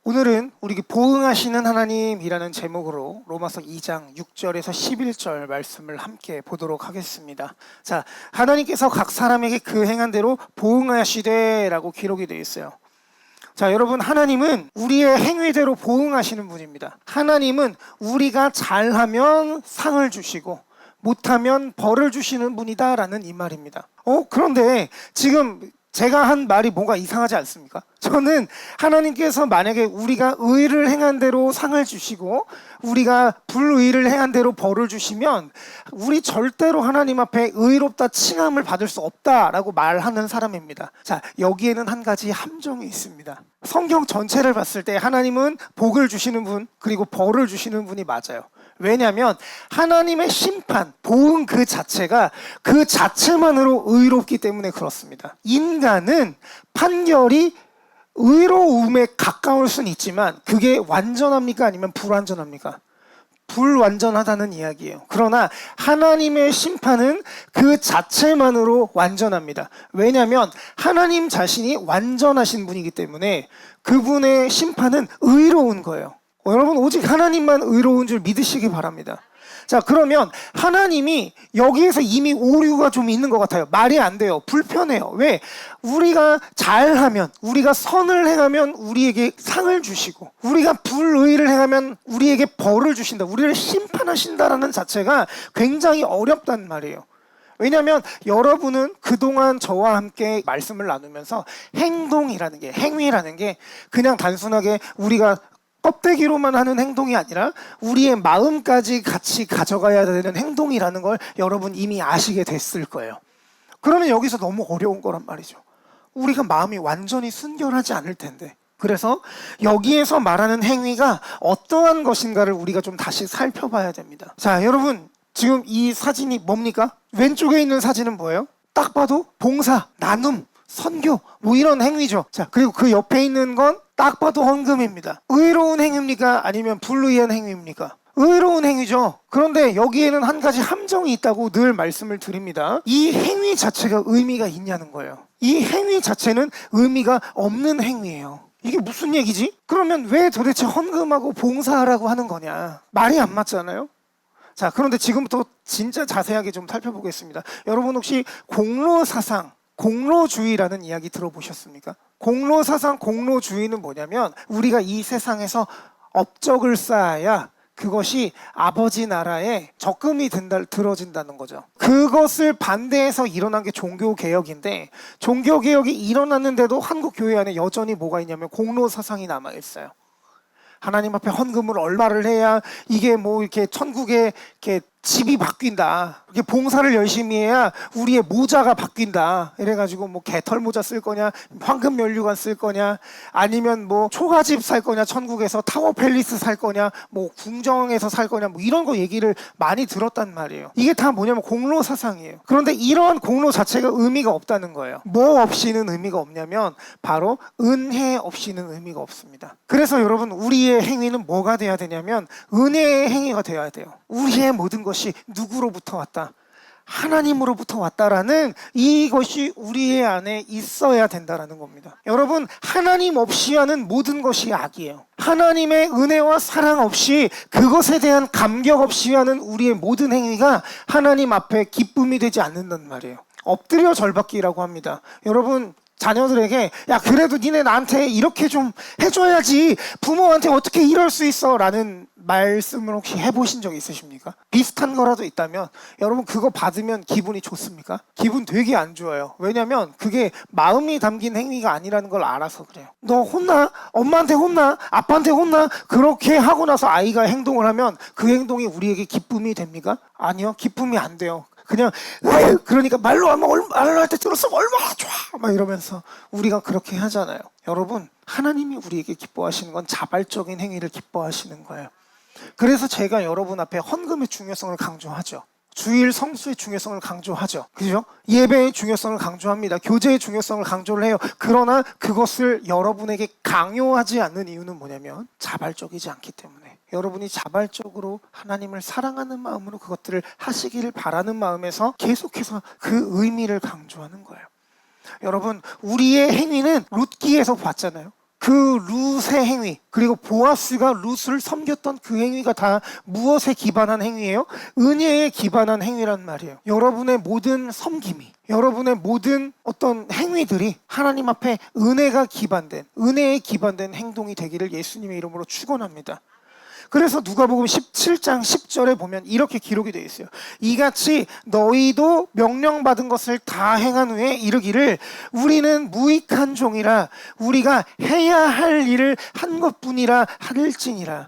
오늘은 우리 보응하시는 하나님이라는 제목으로 로마서 2장 6절에서 11절 말씀을 함께 보도록 하겠습니다. 자, 하나님께서 각 사람에게 그 행한 대로 보응하시되 라고 기록이 되어 있어요. 자, 여러분, 하나님은 우리의 행위대로 보응하시는 분입니다. 하나님은 우리가 잘하면 상을 주시고 못하면 벌을 주시는 분이다 라는 이 말입니다. 그런데 지금 제가 한 말이 뭔가 이상하지 않습니까? 저는 하나님께서 만약에 우리가 의를 행한 대로 상을 주시고 우리가 불의를 행한 대로 벌을 주시면 우리 절대로 하나님 앞에 의롭다 칭함을 받을 수 없다라고 말하는 사람입니다. 자, 여기에는 한 가지 함정이 있습니다. 성경 전체를 봤을 때 하나님은 복을 주시는 분 그리고 벌을 주시는 분이 맞아요. 왜냐하면 하나님의 심판, 보응 그 자체가 그 자체만으로 의롭기 때문에 그렇습니다. 인간은 판결이 의로움에 가까울 수는 있지만 그게 완전합니까? 아니면 불완전합니까? 불완전하다는 이야기예요. 그러나 하나님의 심판은 그 자체만으로 완전합니다. 왜냐하면 하나님 자신이 완전하신 분이기 때문에 그분의 심판은 의로운 거예요. 여러분, 오직 하나님만 의로운 줄 믿으시기 바랍니다. 자, 그러면 하나님이 여기에서 이미 오류가 좀 있는 것 같아요. 말이 안 돼요. 불편해요. 왜? 우리가 잘하면, 우리가 선을 행하면 우리에게 상을 주시고 우리가 불의를 행하면 우리에게 벌을 주신다, 우리를 심판하신다라는 자체가 굉장히 어렵단 말이에요. 왜냐하면 여러분은 그동안 저와 함께 말씀을 나누면서 행동이라는 게, 행위라는 게 그냥 단순하게 우리가 껍데기로만 하는 행동이 아니라 우리의 마음까지 같이 가져가야 되는 행동이라는 걸 여러분 이미 아시게 됐을 거예요. 그러면 여기서 너무 어려운 거란 말이죠. 우리가 마음이 완전히 순결하지 않을 텐데. 그래서 여기에서 말하는 행위가 어떠한 것인가를 우리가 좀 다시 살펴봐야 됩니다. 자, 여러분, 지금 이 사진이 뭡니까? 왼쪽에 있는 사진은 뭐예요? 딱 봐도 봉사, 나눔, 선교, 뭐 이런 행위죠. 자, 그리고 그 옆에 있는 건 딱 봐도 헌금입니다. 의로운 행위입니까? 아니면 불의한 행위입니까? 의로운 행위죠. 그런데 여기에는 한 가지 함정이 있다고 늘 말씀을 드립니다. 이 행위 자체가 의미가 있냐는 거예요. 이 행위 자체는 의미가 없는 행위예요. 이게 무슨 얘기지? 그러면 왜 도대체 헌금하고 봉사하라고 하는 거냐? 말이 안 맞잖아요. 자, 그런데 지금부터 진짜 자세하게 좀 살펴보겠습니다. 여러분, 혹시 공로사상, 공로주의라는 이야기 들어보셨습니까? 공로사상, 공로주의는 뭐냐면 우리가 이 세상에서 업적을 쌓아야 그것이 아버지 나라에 적금이 들어진다는 거죠. 그것을 반대해서 일어난 게 종교개혁인데, 종교개혁이 일어났는데도 한국 교회 안에 여전히 뭐가 있냐면 공로사상이 남아있어요. 하나님 앞에 헌금을 얼마를 해야 이게 뭐 이렇게 천국에 이렇게 집이 바뀐다, 이렇게 봉사를 열심히 해야 우리의 모자가 바뀐다, 이래가지고 뭐 개털 모자 쓸 거냐, 황금 면류관 쓸 거냐, 아니면 뭐 초가집 살 거냐, 천국에서 타워 팰리스 살 거냐, 뭐 궁정에서 살 거냐, 뭐 이런 거 얘기를 많이 들었단 말이에요. 이게 다 뭐냐면 공로 사상이에요. 그런데 이러한 공로 자체가 의미가 없다는 거예요. 뭐 없이는 의미가 없냐면 바로 은혜 없이는 의미가 없습니다. 그래서 여러분, 우리의 행위는 뭐가 돼야 되냐면 은혜의 행위가 돼야 돼요. 우리의 모든 것이 누구로부터 왔다? 하나님으로부터 왔다라는 이것이 우리의 안에 있어야 된다라는 겁니다. 여러분, 하나님 없이 하는 모든 것이 악이에요. 하나님의 은혜와 사랑 없이, 그것에 대한 감격 없이 하는 우리의 모든 행위가 하나님 앞에 기쁨이 되지 않는단 말이에요. 엎드려 절받기라고 합니다. 여러분, 자녀들에게 야, 그래도 니네 나한테 이렇게 좀 해줘야지, 부모한테 어떻게 이럴 수 있어 라는 말씀을 혹시 해보신 적 있으십니까? 비슷한 거라도 있다면 여러분, 그거 받으면 기분이 좋습니까? 기분 되게 안 좋아요. 왜냐면 그게 마음이 담긴 행위가 아니라는 걸 알아서 그래요. 너 혼나? 엄마한테 혼나? 아빠한테 혼나? 그렇게 하고 나서 아이가 행동을 하면 그 행동이 우리에게 기쁨이 됩니까? 아니요, 기쁨이 안 돼요. 그냥 그러니까 말로 할 때 들었으면 얼마나 좋아 막 이러면서 우리가 그렇게 하잖아요. 여러분, 하나님이 우리에게 기뻐하시는 건 자발적인 행위를 기뻐하시는 거예요. 그래서 제가 여러분 앞에 헌금의 중요성을 강조하죠. 주일 성수의 중요성을 강조하죠. 그죠? 예배의 중요성을 강조합니다. 교제의 중요성을 강조를 해요. 그러나 그것을 여러분에게 강요하지 않는 이유는 뭐냐면 자발적이지 않기 때문에, 여러분이 자발적으로 하나님을 사랑하는 마음으로 그것들을 하시기를 바라는 마음에서 계속해서 그 의미를 강조하는 거예요. 여러분, 우리의 행위는 룻기에서 봤잖아요. 그 룻의 행위, 그리고 보아스가 룻을 섬겼던 그 행위가 다 무엇에 기반한 행위예요? 은혜에 기반한 행위란 말이에요. 여러분의 모든 섬김이, 여러분의 모든 어떤 행위들이 하나님 앞에 은혜가 기반된, 은혜에 기반된 행동이 되기를 예수님의 이름으로 축원합니다. 그래서 누가복음 17장 10절에 보면 이렇게 기록이 되어 있어요. 이같이 너희도 명령받은 것을 다 행한 후에 이르기를 우리는 무익한 종이라 우리가 해야 할 일을 한 것뿐이라 하릴지니라.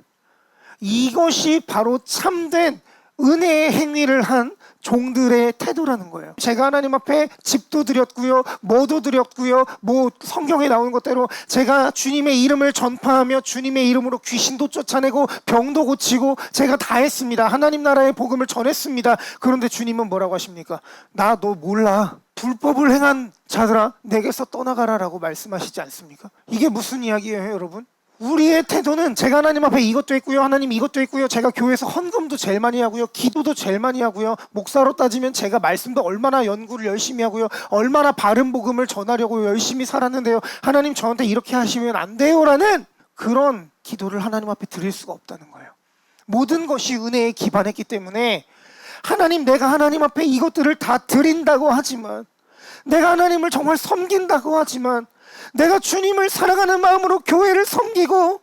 이것이 바로 참된 은혜의 행위를 한 종들의 태도라는 거예요. 제가 하나님 앞에 집도 드렸고요, 뭐도 드렸고요, 뭐 성경에 나오는 것대로 제가 주님의 이름을 전파하며 주님의 이름으로 귀신도 쫓아내고 병도 고치고 제가 다 했습니다. 하나님 나라의 복음을 전했습니다. 그런데 주님은 뭐라고 하십니까? 나 너 몰라. 불법을 행한 자들아 내게서 떠나가라라고 말씀하시지 않습니까? 이게 무슨 이야기예요, 여러분? 우리의 태도는 제가 하나님 앞에 이것도 했고요, 하나님 이것도 했고요, 제가 교회에서 헌금도 제일 많이 하고요, 기도도 제일 많이 하고요, 목사로 따지면 제가 말씀도 얼마나 연구를 열심히 하고요, 얼마나 바른 복음을 전하려고 열심히 살았는데요, 하나님 저한테 이렇게 하시면 안 돼요라는 그런 기도를 하나님 앞에 드릴 수가 없다는 거예요. 모든 것이 은혜에 기반했기 때문에 하나님, 내가 하나님 앞에 이것들을 다 드린다고 하지만, 내가 하나님을 정말 섬긴다고 하지만, 내가 주님을 사랑하는 마음으로 교회를 섬기고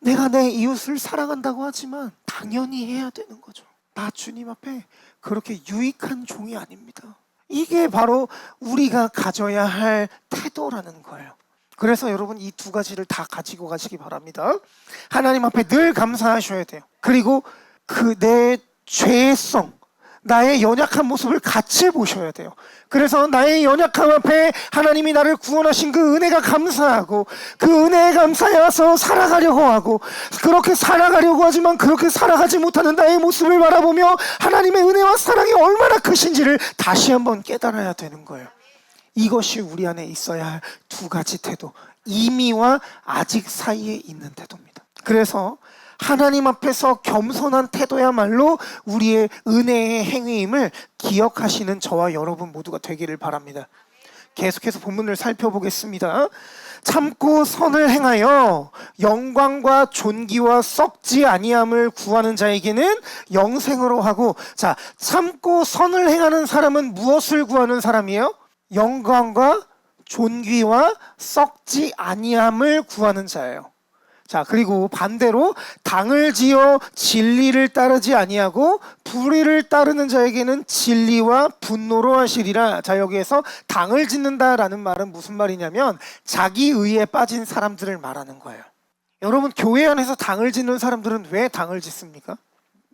내가 내 이웃을 사랑한다고 하지만 당연히 해야 되는 거죠. 나 주님 앞에 그렇게 유익한 종이 아닙니다. 이게 바로 우리가 가져야 할 태도라는 거예요. 그래서 여러분 이 두 가지를 다 가지고 가시기 바랍니다. 하나님 앞에 늘 감사하셔야 돼요. 그리고 그 내 죄성, 나의 연약한 모습을 같이 보셔야 돼요. 그래서 나의 연약함 앞에 하나님이 나를 구원하신 그 은혜가 감사하고, 그 은혜에 감사해서 살아가려고 하고, 그렇게 살아가려고 하지만 그렇게 살아가지 못하는 나의 모습을 바라보며 하나님의 은혜와 사랑이 얼마나 크신지를 다시 한번 깨달아야 되는 거예요. 이것이 우리 안에 있어야 할 두 가지 태도, 이미와 아직 사이에 있는 태도입니다. 그래서 하나님 앞에서 겸손한 태도야말로 우리의 은혜의 행위임을 기억하시는 저와 여러분 모두가 되기를 바랍니다. 계속해서 본문을 살펴보겠습니다. 참고 선을 행하여 영광과 존귀와 썩지 아니함을 구하는 자에게는 영생으로 하고, 자, 참고 선을 행하는 사람은 무엇을 구하는 사람이에요? 영광과 존귀와 썩지 아니함을 구하는 자예요. 자, 그리고 반대로 당을 지어 진리를 따르지 아니하고 불의를 따르는 자에게는 진리와 분노로 하시리라. 자, 여기에서 당을 짓는다라는 말은 무슨 말이냐면 자기 의에 빠진 사람들을 말하는 거예요. 여러분, 교회 안에서 당을 짓는 사람들은 왜 당을 짓습니까?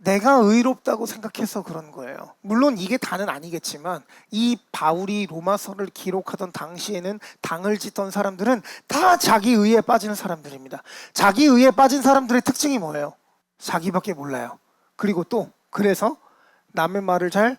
내가 의롭다고 생각해서 그런 거예요. 물론 이게 다는 아니겠지만 이 바울이 로마서를 기록하던 당시에는 당을 짓던 사람들은 다 자기 의에 빠지는 사람들입니다. 자기 의에 빠진 사람들의 특징이 뭐예요? 자기밖에 몰라요. 그리고 또 그래서 남의 말을 잘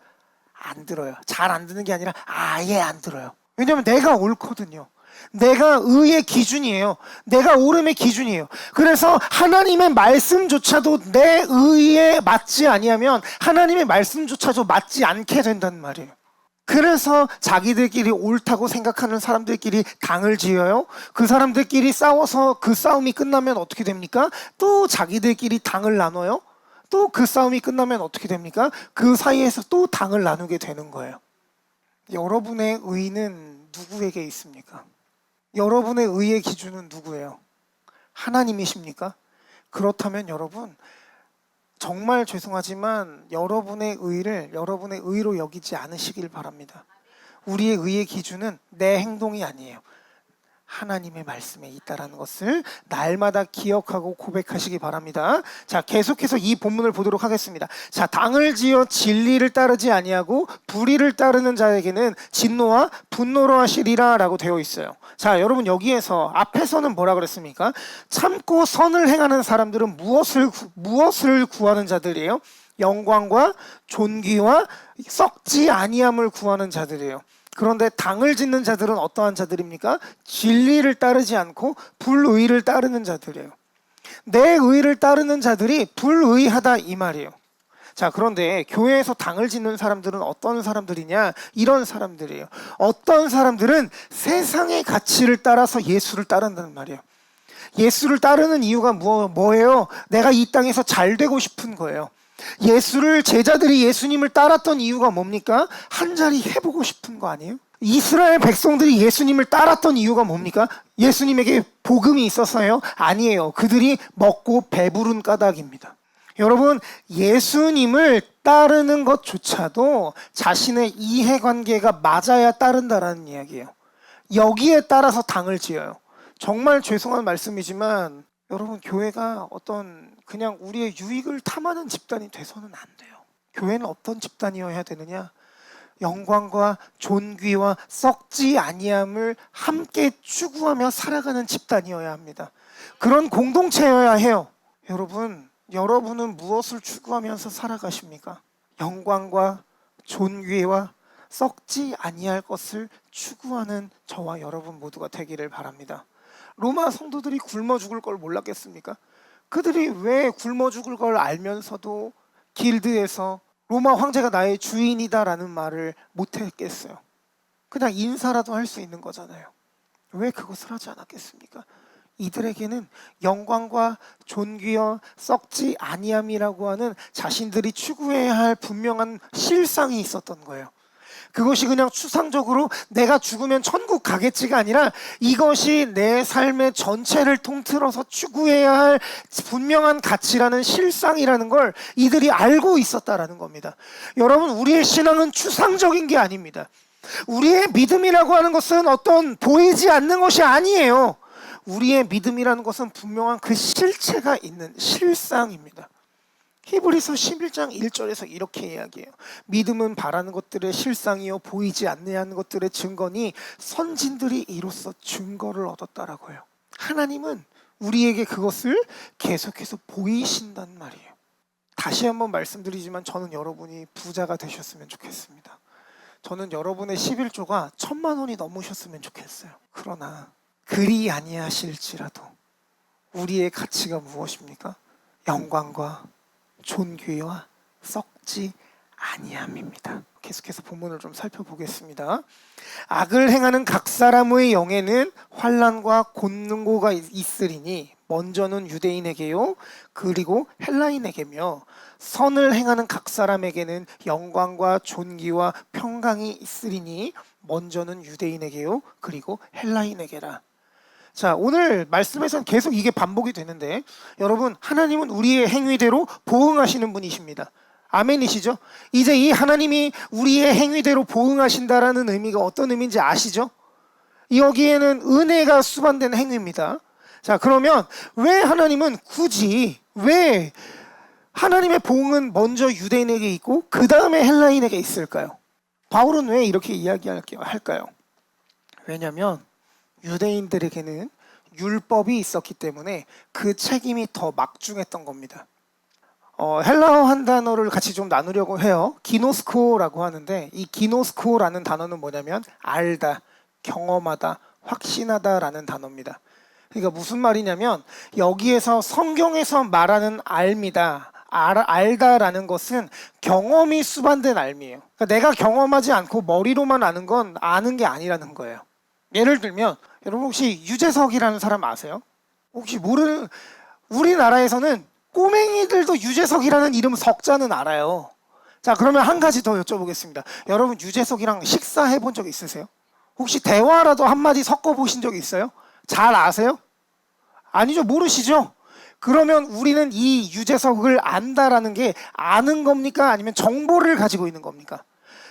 안 들어요. 잘 안 듣는 게 아니라 아예 안 들어요. 왜냐하면 내가 옳거든요. 내가 의의 기준이에요. 내가 옳음의 기준이에요. 그래서 하나님의 말씀조차도 내 의에 맞지 아니하면 하나님의 말씀조차도 맞지 않게 된다는 말이에요. 그래서 자기들끼리 옳다고 생각하는 사람들끼리 당을 지어요. 그 사람들끼리 싸워서 그 싸움이 끝나면 어떻게 됩니까? 또 자기들끼리 당을 나눠요. 또 그 싸움이 끝나면 어떻게 됩니까? 그 사이에서 또 당을 나누게 되는 거예요. 여러분의 의는 누구에게 있습니까? 여러분의 의의 기준은 누구예요? 하나님이십니까? 그렇다면 여러분, 정말 죄송하지만 여러분의 의를 여러분의 의로 여기지 않으시길 바랍니다. 우리의 의의 기준은 내 행동이 아니에요. 하나님의 말씀에 있다라는 것을 날마다 기억하고 고백하시기 바랍니다. 자, 계속해서 이 본문을 보도록 하겠습니다. 자, 당을 지어 진리를 따르지 아니하고 불의를 따르는 자에게는 진노와 분노로 하시리라 라고 되어 있어요. 자, 여러분, 여기에서 앞에서는 뭐라 그랬습니까? 참고 선을 행하는 사람들은 무엇을 구하는 자들이에요? 영광과 존귀와 썩지 아니함을 구하는 자들이에요. 그런데 당을 짓는 자들은 어떠한 자들입니까? 진리를 따르지 않고 불의를 따르는 자들이에요. 내 의를 따르는 자들이 불의하다 이 말이에요. 자, 그런데 교회에서 당을 짓는 사람들은 어떤 사람들이냐? 이런 사람들이에요. 어떤 사람들은 세상의 가치를 따라서 예수를 따른다는 말이에요. 예수를 따르는 이유가 뭐예요? 내가 이 땅에서 잘 되고 싶은 거예요. 제자들이 예수님을 따랐던 이유가 뭡니까? 한 자리 해보고 싶은 거 아니에요? 이스라엘 백성들이 예수님을 따랐던 이유가 뭡니까? 예수님에게 복음이 있어서요? 아니에요. 그들이 먹고 배부른 까닭입니다. 여러분, 예수님을 따르는 것조차도 자신의 이해관계가 맞아야 따른다라는 이야기예요. 여기에 따라서 당을 지어요. 정말 죄송한 말씀이지만 여러분, 교회가 그냥 우리의 유익을 탐하는 집단이 돼서는 안 돼요. 교회는 어떤 집단이어야 되느냐? 영광과 존귀와 썩지 아니함을 함께 추구하며 살아가는 집단이어야 합니다. 그런 공동체여야 해요. 여러분은 무엇을 추구하면서 살아가십니까? 영광과 존귀와 썩지 아니할 것을 추구하는 저와 여러분 모두가 되기를 바랍니다. 로마 성도들이 굶어 죽을 걸 몰랐겠습니까? 그들이 왜 굶어 죽을 걸 알면서도 길드에서 로마 황제가 나의 주인이다라는 말을 못했겠어요? 그냥 인사라도 할 수 있는 거잖아요. 왜 그것을 하지 않았겠습니까? 이들에게는 영광과 존귀와 썩지 아니함이라고 하는 자신들이 추구해야 할 분명한 실상이 있었던 거예요. 그것이 그냥 추상적으로 내가 죽으면 천국 가겠지가 아니라 이것이 내 삶의 전체를 통틀어서 추구해야 할 분명한 가치라는 실상이라는 걸 이들이 알고 있었다라는 겁니다. 여러분, 우리의 신앙은 추상적인 게 아닙니다. 우리의 믿음이라고 하는 것은 어떤 보이지 않는 것이 아니에요. 우리의 믿음이라는 것은 분명한 그 실체가 있는 실상입니다. 히브리서 11장 1절에서 이렇게 이야기해요. 믿음은 바라는 것들의 실상이요 보이지 않는 것들의 증거니 선진들이 이로써 증거를 얻었다라고 해요. 하나님은 우리에게 그것을 계속해서 보이신단 말이에요. 다시 한번 말씀드리지만 저는 여러분이 부자가 되셨으면 좋겠습니다. 저는 여러분의 11조가 1,000만 원이 넘으셨으면 좋겠어요. 그러나 그리 아니하실지라도 우리의 가치가 무엇입니까? 영광과 존귀와 썩지 아니함입니다. 계속해서 본문을 좀 살펴보겠습니다. 악을 행하는 각 사람의 영에는 환난과 곤고가 있으리니 먼저는 유대인에게요 그리고 헬라인에게며 선을 행하는 각 사람에게는 영광과 존귀와 평강이 있으리니 먼저는 유대인에게요 그리고 헬라인에게라. 자, 오늘 말씀에서는 계속 이게 반복이 되는데 여러분, 하나님은 우리의 행위대로 보응하시는 분이십니다. 아멘이시죠? 이제 이 하나님이 우리의 행위대로 보응하신다라는 의미가 어떤 의미인지 아시죠? 여기에는 은혜가 수반된 행위입니다. 자, 그러면 왜 하나님의 보응은 먼저 유대인에게 있고 그 다음에 헬라인에게 있을까요? 바울은 왜 이렇게 이야기할까요? 왜냐하면 유대인들에게는 율법이 있었기 때문에 그 책임이 더 막중했던 겁니다. 헬라어 한 단어를 같이 좀 나누려고 해요. 기노스코라고 하는데 이 기노스코라는 단어는 뭐냐면 알다, 경험하다, 확신하다라는 단어입니다. 그러니까 무슨 말이냐면 여기에서 성경에서 말하는 알다라는 것은 경험이 수반된 알미예요. 그러니까 내가 경험하지 않고 머리로만 아는 건 아는 게 아니라는 거예요. 예를 들면 여러분 혹시 유재석이라는 사람 아세요? 혹시 모르는, 우리나라에서는 꼬맹이들도 유재석이라는 이름 석자는 알아요. 자, 그러면 한 가지 더 여쭤보겠습니다. 여러분 유재석이랑 식사해 본 적 있으세요? 혹시 대화라도 한마디 섞어 보신 적 있어요? 잘 아세요? 아니죠, 모르시죠? 그러면 우리는 이 유재석을 안다라는 게 아는 겁니까? 아니면 정보를 가지고 있는 겁니까?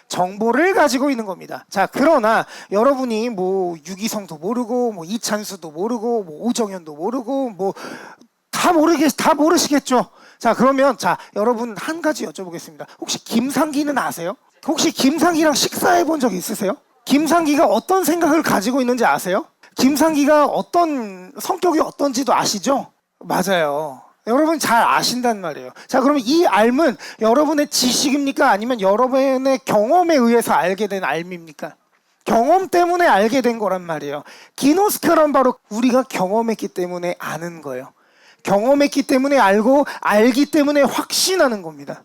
정보를 가지고 있는 겁니다. 자, 그러나 여러분이 뭐 유기성도 모르고 뭐 이찬수도 모르고 뭐 오정현도 모르고 뭐 다 모르시겠죠? 자, 그러면 여러분 한 가지 여쭤보겠습니다. 혹시 김상기는 아세요? 혹시 김상기랑 식사해 본 적 있으세요? 김상기가 어떤 생각을 가지고 있는지 아세요? 김상기가 어떤 성격이 어떤지도 아시죠? 맞아요. 여러분 잘 아신단 말이에요. 자, 그러면 이 알은 여러분의 지식입니까? 아니면 여러분의 경험에 의해서 알게 된 알입니까? 경험 때문에 알게 된 거란 말이에요. 기노스코란 바로 우리가 경험했기 때문에 아는 거예요. 경험했기 때문에 알고 알기 때문에 확신하는 겁니다.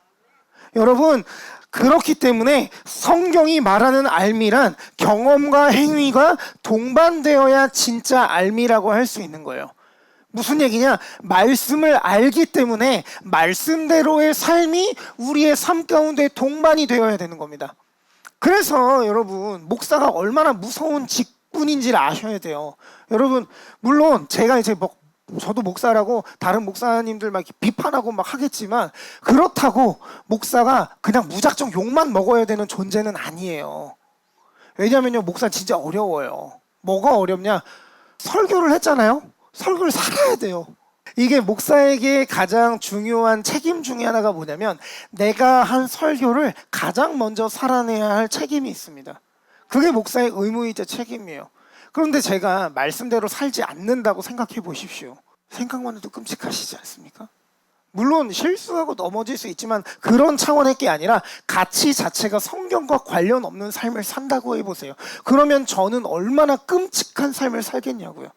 여러분, 그렇기 때문에 성경이 말하는 알미란 경험과 행위가 동반되어야 진짜 알미라고 할 수 있는 거예요. 무슨 얘기냐? 말씀을 알기 때문에 말씀대로의 삶이 우리의 삶 가운데 동반이 되어야 되는 겁니다. 그래서 여러분, 목사가 얼마나 무서운 직분인지를 아셔야 돼요. 여러분, 물론 제가 이제 저도 목사라고 다른 목사님들 막 비판하고 막 하겠지만, 그렇다고 목사가 그냥 무작정 욕만 먹어야 되는 존재는 아니에요. 왜냐면요, 목사 진짜 어려워요. 뭐가 어렵냐? 설교를 했잖아요. 설교를 살아야 돼요. 이게 목사에게 가장 중요한 책임 중에 하나가 뭐냐면, 내가 한 설교를 가장 먼저 살아내야 할 책임이 있습니다. 그게 목사의 의무이자 책임이에요. 그런데 제가 말씀대로 살지 않는다고 생각해 보십시오. 생각만 해도 끔찍하시지 않습니까? 물론 실수하고 넘어질 수 있지만 그런 차원의 게 아니라 가치 자체가 성경과 관련 없는 삶을 산다고 해보세요. 그러면 저는 얼마나 끔찍한 삶을 살겠냐고요.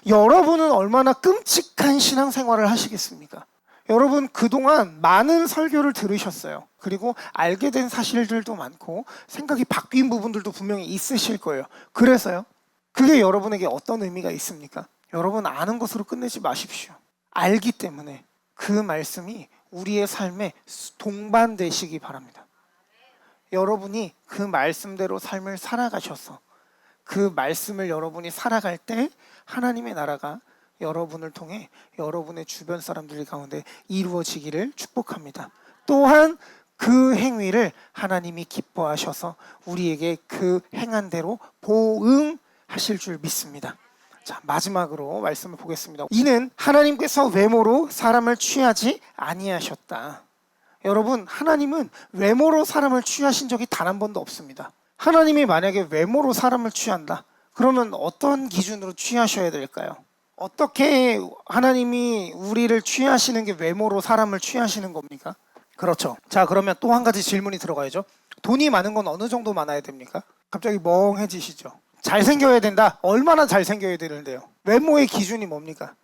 여러분은 얼마나 끔찍한 신앙생활을 하시겠습니까? 여러분, 그동안 많은 설교를 들으셨어요. 그리고 알게 된 사실들도 많고 생각이 바뀐 부분들도 분명히 있으실 거예요. 그래서요, 그게 여러분에게 어떤 의미가 있습니까? 여러분, 아는 것으로 끝내지 마십시오. 알기 때문에 그 말씀이 우리의 삶에 동반되시기 바랍니다. 여러분이 그 말씀대로 삶을 살아가셔서 그 말씀을 여러분이 살아갈 때 하나님의 나라가 여러분을 통해 여러분의 주변 사람들 가운데 이루어지기를 축복합니다. 또한 그 행위를 하나님이 기뻐하셔서 우리에게 그 행한 대로 보응하실 줄 믿습니다. 자, 마지막으로 말씀을 보겠습니다. 이는 하나님께서 외모로 사람을 취하지 아니하셨다. 여러분, 하나님은 외모로 사람을 취하신 적이 단 한 번도 없습니다. 하나님이 만약에 외모로 사람을 취한다, 그러면 어떤 기준으로 취하셔야 될까요? 어떻게 하나님이 우리를 취하시는 게 외모로 사람을 취하시는 겁니까? 그렇죠. 자, 그러면 또 한 가지 질문이 들어가야죠. 돈이 많은 건 어느 정도 많아야 됩니까? 갑자기 멍해지시죠. 잘생겨야 된다. 얼마나 잘생겨야 되는데요? 외모의 기준이 뭡니까?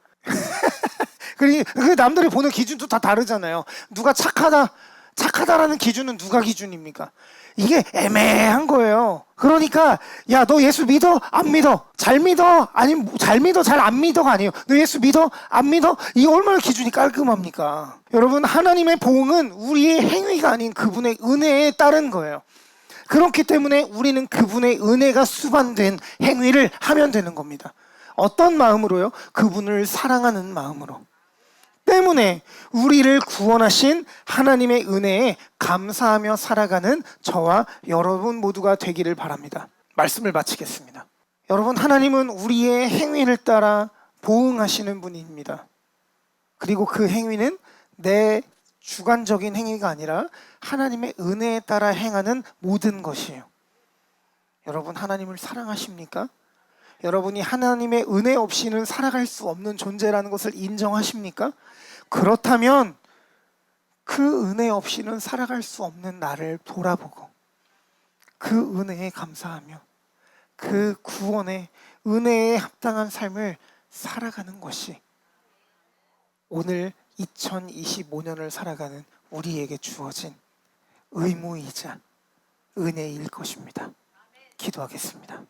그 남들이 보는 기준도 다 다르잖아요. 누가 착하다라는 기준은 누가 기준입니까? 이게 애매한 거예요. 그러니까 야, 너 예수 믿어? 안 믿어? 잘 믿어? 아니면 잘 믿어? 잘 안 믿어가 아니에요. 너 예수 믿어? 안 믿어? 이게 얼마나 기준이 깔끔합니까? 여러분, 하나님의 보응은 우리의 행위가 아닌 그분의 은혜에 따른 거예요. 그렇기 때문에 우리는 그분의 은혜가 수반된 행위를 하면 되는 겁니다. 어떤 마음으로요? 그분을 사랑하는 마음으로. 때문에 우리를 구원하신 하나님의 은혜에 감사하며 살아가는 저와 여러분 모두가 되기를 바랍니다. 말씀을 마치겠습니다. 여러분, 하나님은 우리의 행위를 따라 보응하시는 분입니다. 그리고 그 행위는 내 주관적인 행위가 아니라 하나님의 은혜에 따라 행하는 모든 것이에요. 여러분, 하나님을 사랑하십니까? 여러분이 하나님의 은혜 없이는 살아갈 수 없는 존재라는 것을 인정하십니까? 그렇다면 그 은혜 없이는 살아갈 수 없는 나를 돌아보고 그 은혜에 감사하며 그 구원의 은혜에 합당한 삶을 살아가는 것이 오늘 2025년을 살아가는 우리에게 주어진 의무이자 은혜일 것입니다. 기도하겠습니다.